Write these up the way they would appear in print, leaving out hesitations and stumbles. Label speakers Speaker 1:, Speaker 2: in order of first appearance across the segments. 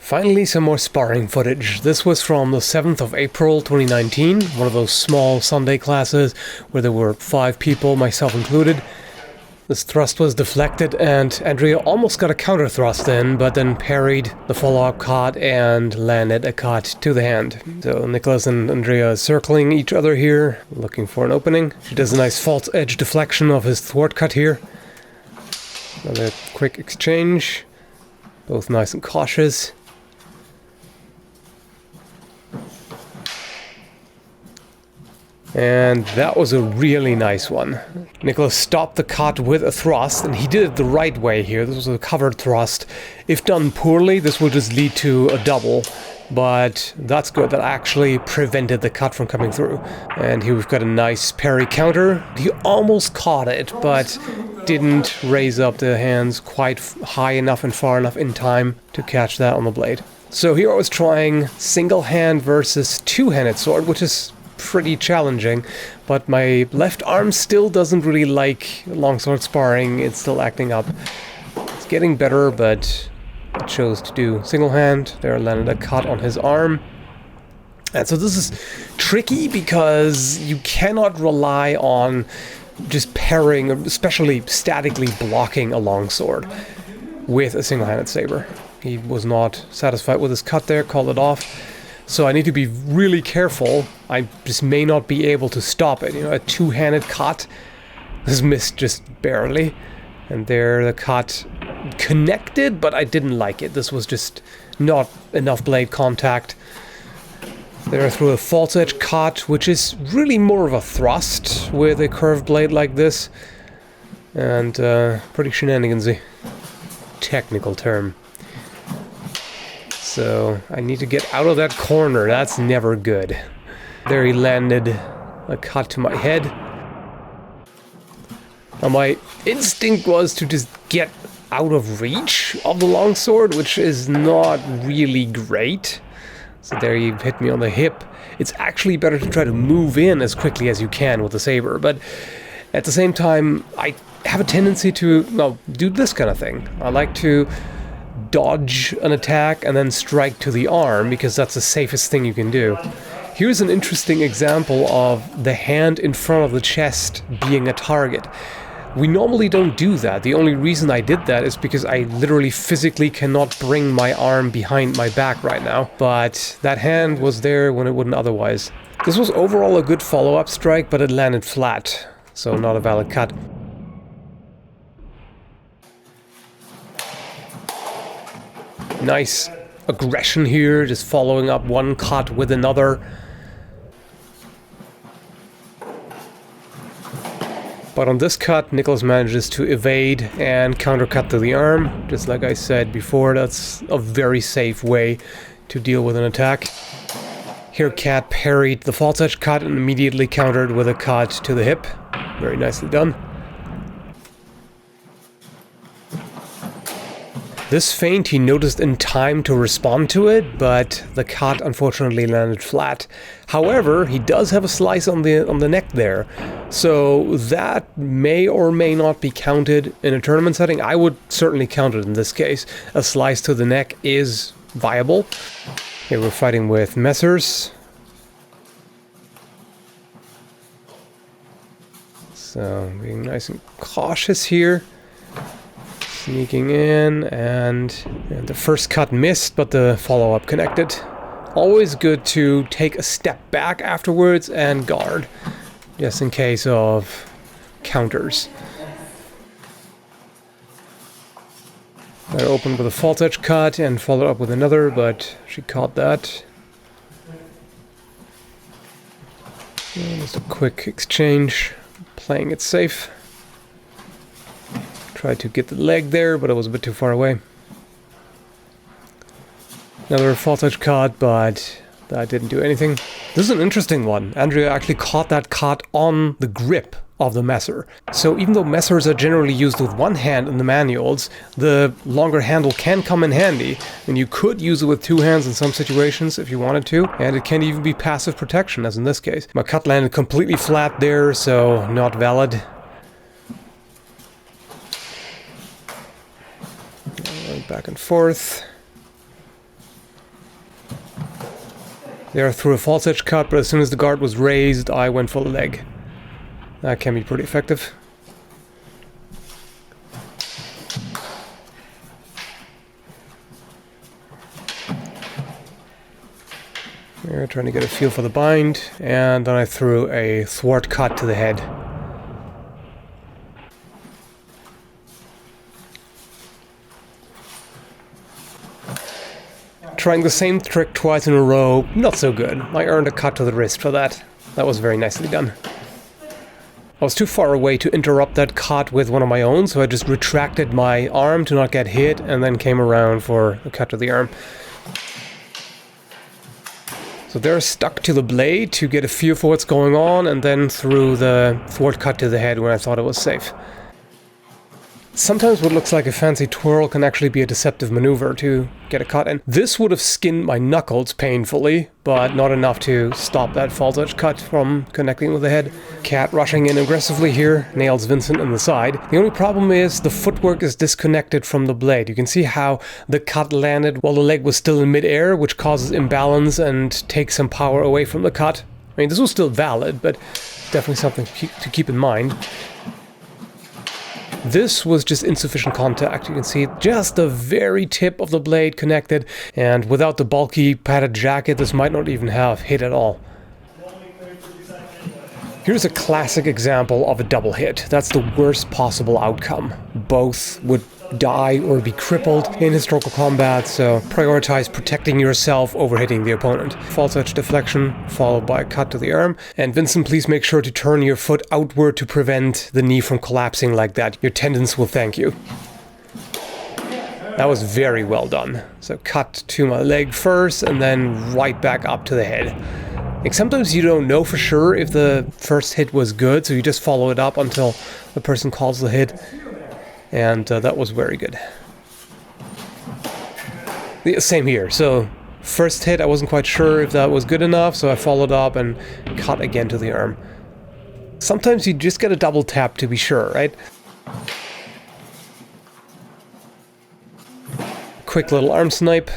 Speaker 1: Finally, some more sparring footage. This was from the 7th of April 2019, one of those small Sunday classes where there were 5 people, myself included. This thrust was deflected and Andrea almost got a counter thrust in, but then parried the follow-up cut and landed a cut to the hand. So Nicholas and Andrea are circling each other here, looking for an opening. She does a nice false edge deflection of his thwart cut here. Another quick exchange, both nice and cautious. And that was a really nice one. Nicholas stopped the cut with a thrust, and he did it the right way here. This was a covered thrust. If done poorly, this will just lead to a double, but that's good. That actually prevented the cut from coming through. And here we've got a nice parry counter. He almost caught it, but didn't raise up the hands quite high enough and far enough in time to catch that on the blade. So here I was trying single hand versus two-handed sword, which is pretty challenging, but my left arm still doesn't really like longsword sparring. It's still acting up. It's getting better, but I chose to do single hand. There landed a cut on his arm. And so this is tricky because you cannot rely on just parrying, especially statically blocking a longsword with a single-handed saber. He was not satisfied with his cut there, called it off. So I need to be really careful. I just may not be able to stop it. You know, a two-handed cut. This missed just barely. And there the cut connected, but I didn't like it. This was just not enough blade contact. There through a false edge cut, which is really more of a thrust with a curved blade like this. And pretty shenanigansy. Technical term. So I need to get out of that corner. That's never good. There he landed a cut to my head. Now my instinct was to just get out of reach of the longsword, which is not really great. So there he hit me on the hip. It's actually better to try to move in as quickly as you can with the saber, but at the same time I have a tendency to, well, do this kind of thing. I like to dodge an attack and then strike to the arm because that's the safest thing you can do. Here's an interesting example of the hand in front of the chest being a target. We normally don't do that. The only reason I did that is because I literally physically cannot bring my arm behind my back right now, but that hand was there when it wouldn't otherwise. This was overall a good follow-up strike, but it landed flat, so not a valid cut. Nice aggression here, just following up one cut with another. But on this cut, Nicholas manages to evade and countercut to the arm. Just like I said before, that's a very safe way to deal with an attack. Here Cat parried the false edge cut and immediately countered with a cut to the hip. Very nicely done. This feint he noticed in time to respond to it, but the cut unfortunately landed flat. However, he does have a slice on the neck there, so that may or may not be counted in a tournament setting. I would certainly count it in this case. A slice to the neck is viable. Here we're fighting with Messers. So being nice and cautious here. Sneaking in, and the first cut missed, but the follow-up connected. Always good to take a step back afterwards and guard, just in case of counters. I opened with a false edge cut and followed up with another, but she caught that. And just a quick exchange, playing it safe. Tried to get the leg there, but it was a bit too far away. Another false edge cut, but that didn't do anything. This is an interesting one. Andrea actually caught that cut on the grip of the messer. So even though messers are generally used with one hand in the manuals, the longer handle can come in handy, and you could use it with two hands in some situations if you wanted to, and it can even be passive protection, as in this case. My cut landed completely flat there, so not valid. Back and forth. There through a false edge cut, but as soon as the guard was raised, I went for the leg. That can be pretty effective. There, trying to get a feel for the bind, and then I threw a thwart cut to the head. Trying the same trick twice in a row, not so good. I earned a cut to the wrist for that. That was very nicely done. I was too far away to interrupt that cut with one of my own, so I just retracted my arm to not get hit, and then came around for a cut to the arm. So they're stuck to the blade to get a feel for what's going on, and then threw the thwart cut to the head when I thought it was safe. Sometimes what looks like a fancy twirl can actually be a deceptive maneuver to get a cut in. This would have skinned my knuckles painfully, but not enough to stop that false edge cut from connecting with the head. Cat rushing in aggressively here, nails Vincent in the side. The only problem is the footwork is disconnected from the blade. You can see how the cut landed while the leg was still in midair, which causes imbalance and takes some power away from the cut. I mean, this was still valid, but definitely something to keep in mind. This was just insufficient contact. You can see just the very tip of the blade connected, and without the bulky padded jacket, this might not even have hit at all. Here's a classic example of a double hit. That's the worst possible outcome. Both would die or be crippled in historical combat, so prioritize protecting yourself over hitting the opponent. False edge deflection followed by a cut to the arm. And Vincent, please make sure to turn your foot outward to prevent the knee from collapsing like that. Your tendons will thank you. That was very well done. So cut to my leg first and then right back up to the head. Like sometimes you don't know for sure if the first hit was good, so you just follow it up until the person calls the hit. And that was very good. Yeah, same here. So first hit, I wasn't quite sure if that was good enough, so I followed up and cut again to the arm. Sometimes you just get a double tap to be sure, right? Quick little arm snipe.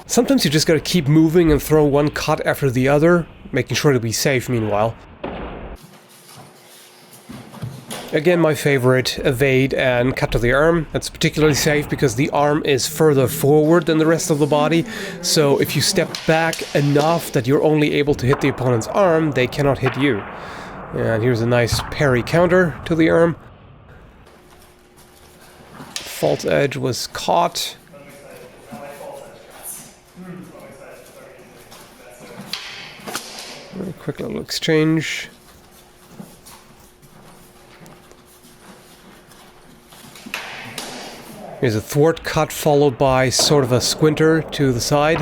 Speaker 1: Sometimes you just gotta keep moving and throw one cut after the other, making sure to be safe meanwhile. Again, my favorite, evade and cut to the arm. That's particularly safe because the arm is further forward than the rest of the body, so if you step back enough that you're only able to hit the opponent's arm, they cannot hit you. And here's a nice parry counter to the arm. False edge was caught. Quick little exchange. Here's a thwart cut followed by sort of a squinter to the side.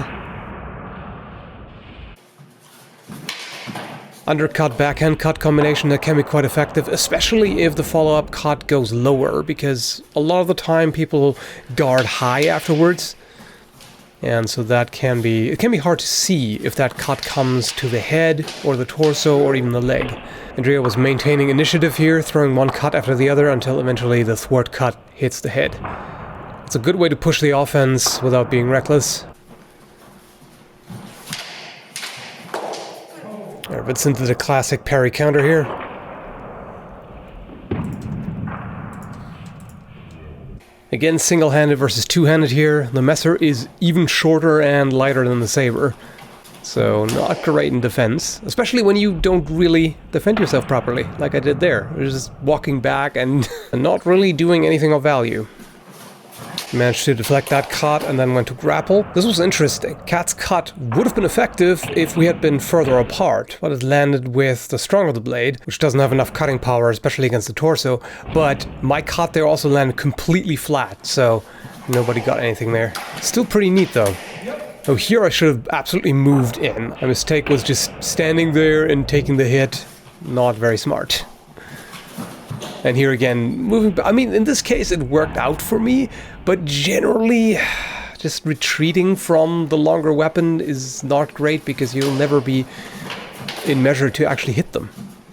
Speaker 1: Undercut, backhand cut combination that can be quite effective, especially if the follow-up cut goes lower, because a lot of the time people guard high afterwards. And so that can be, it can be hard to see if that cut comes to the head or the torso or even the leg. Andrea was maintaining initiative here, throwing one cut after the other until eventually the thwart cut hits the head. It's a good way to push the offense without being reckless. Vincent did a classic parry counter here. Again, single-handed versus two-handed here. The Messer is even shorter and lighter than the Saber. So not great in defense, especially when you don't really defend yourself properly, like I did there. You're just walking back and not really doing anything of value. Managed to deflect that cut and then went to grapple. This was interesting. Cat's cut would have been effective if we had been further apart, but it landed with the strong of the blade, which doesn't have enough cutting power, especially against the torso. But my cut there also landed completely flat, so nobody got anything there. Still pretty neat though. Oh, here I should have absolutely moved in. My mistake was just standing there and taking the hit. Not very smart. And here again, moving. I mean, in this case it worked out for me, but generally just retreating from the longer weapon is not great because you'll never be in measure to actually hit them.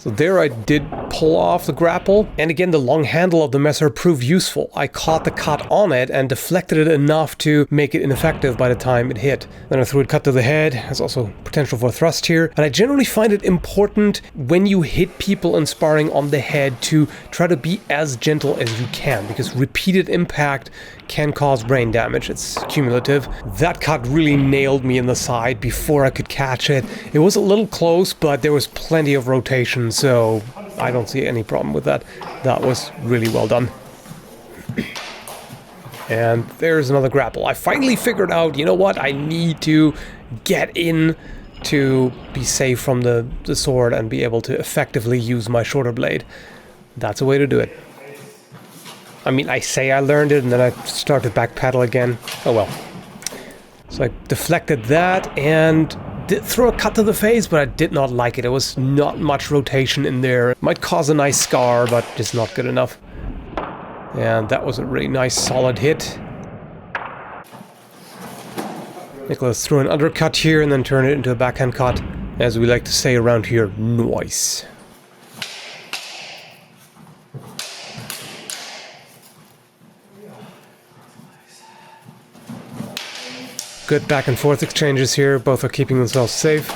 Speaker 1: So there I did pull off the grapple, and again the long handle of the messer proved useful. I caught the cut on it and deflected it enough to make it ineffective by the time it hit. Then I threw a cut to the head. There's also potential for a thrust here, and I generally find it important when you hit people in sparring on the head to try to be as gentle as you can, because repeated impact can cause brain damage. It's cumulative. That cut really nailed me in the side before I could catch it. It was a little close, but there was plenty of rotation, so I don't see any problem with that. That was really well done. And there's another grapple. I finally figured out, you know what, I need to get in to be safe from the sword and be able to effectively use my shorter blade. That's a way to do it. I mean, I say I learned it and then I start to backpedal again. Oh well. So I deflected that and did throw a cut to the face, but I did not like it. There was not much rotation in there. It might cause a nice scar, but just not good enough. And that was a really nice solid hit. Nicholas threw an undercut here and then turned it into a backhand cut. As we like to say around here, nice. Good back and forth exchanges here. Both are keeping themselves safe.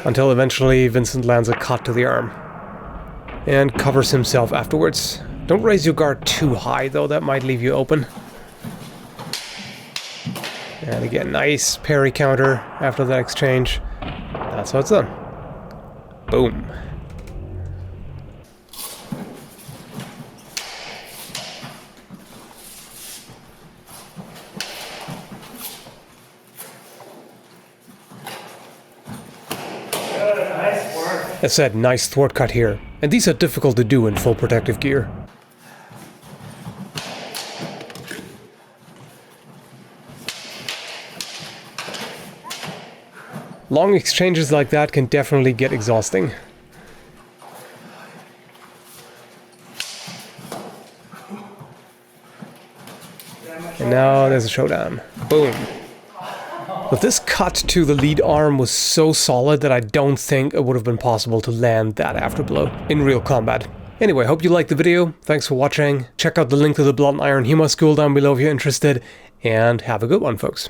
Speaker 1: Until eventually Vincent lands a cut to the arm. And covers himself afterwards. Don't raise your guard too high though, that might leave you open. And again, nice parry counter after that exchange. That's how it's done. Boom. As said, nice thwart cut here. And these are difficult to do in full protective gear. Long exchanges like that can definitely get exhausting. And now there's a showdown. Boom. But this cut to the lead arm was so solid that I don't think it would have been possible to land that afterblow in real combat. Anyway, hope you liked the video. Thanks for watching. Check out the link to the Blood and Iron HEMA school down below if you're interested. And have a good one, folks.